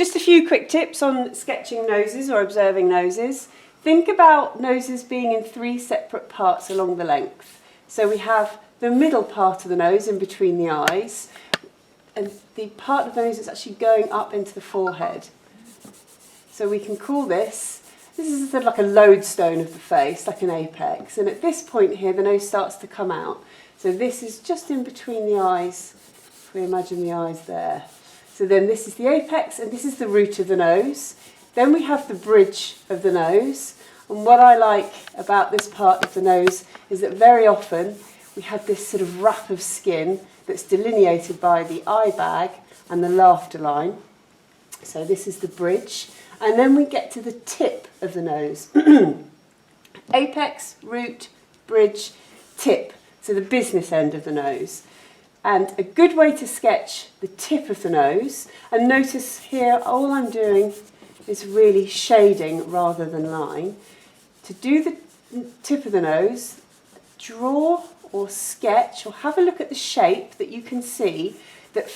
Just a few quick tips on sketching noses or observing noses. Think about noses being in 3 separate parts along the length. So we have the middle part of the nose in between the eyes, and the part of the nose that's actually going up into the forehead. So we can call this is sort of like a lodestone of the face, like an apex. And at this point here, the nose starts to come out. So this is just in between the eyes, if we imagine the eyes there. So then this is the apex, and this is the root of the nose. Then we have the bridge of the nose. And what I like about this part of the nose is that very often we have this sort of wrap of skin that's delineated by the eye bag and the laughter line. So this is the bridge. And then we get to the tip of the nose. Apex, root, bridge, tip. So the business end of the nose. And a good way to sketch the tip of the nose, and notice here all I'm doing is really shading rather than line. To do the tip of the nose, draw or sketch or have a look at the shape that you can see that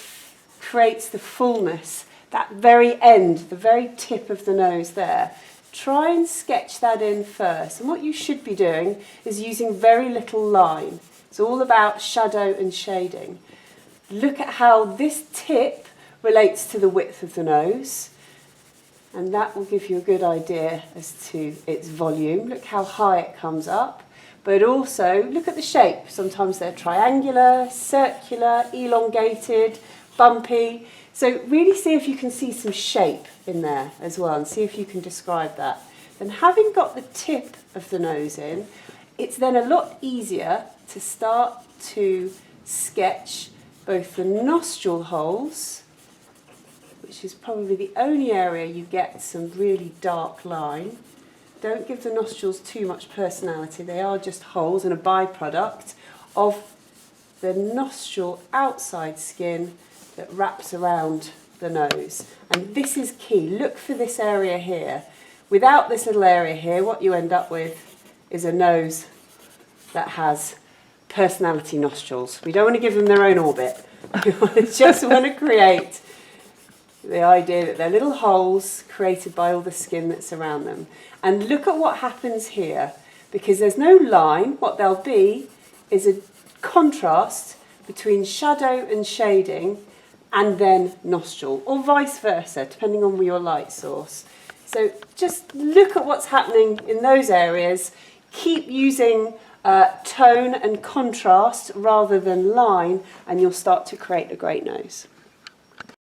creates the fullness. That very end, the very tip of the nose there. Try and sketch that in first. And what you should be doing is using very little line. It's all about shadow and shading. Look at how this tip relates to the width of the nose. And that will give you a good idea as to its volume. Look how high it comes up. But also look at the shape. Sometimes they're triangular, circular, elongated, bumpy. So really see if you can see some shape in there as well, and see if you can describe that. Then having got the tip of the nose in, it's then a lot easier to start to sketch both the nostril holes, which is probably the only area you get some really dark line. Don't give the nostrils too much personality. They are just holes and a byproduct of the nostril outside skin that wraps around the nose. And this is key. Look for this area here. Without this little area here, what you end up with is a nose that has personality nostrils. We don't want to give them their own orbit. We just want to create the idea that they're little holes created by all the skin that's around them. And look at what happens here. Because there's no line, what there'll be is a contrast between shadow and shading and then nostril, or vice versa, depending on your light source. So just look at what's happening in those areas. Keep using tone and contrast rather than line, and you'll start to create a great nose.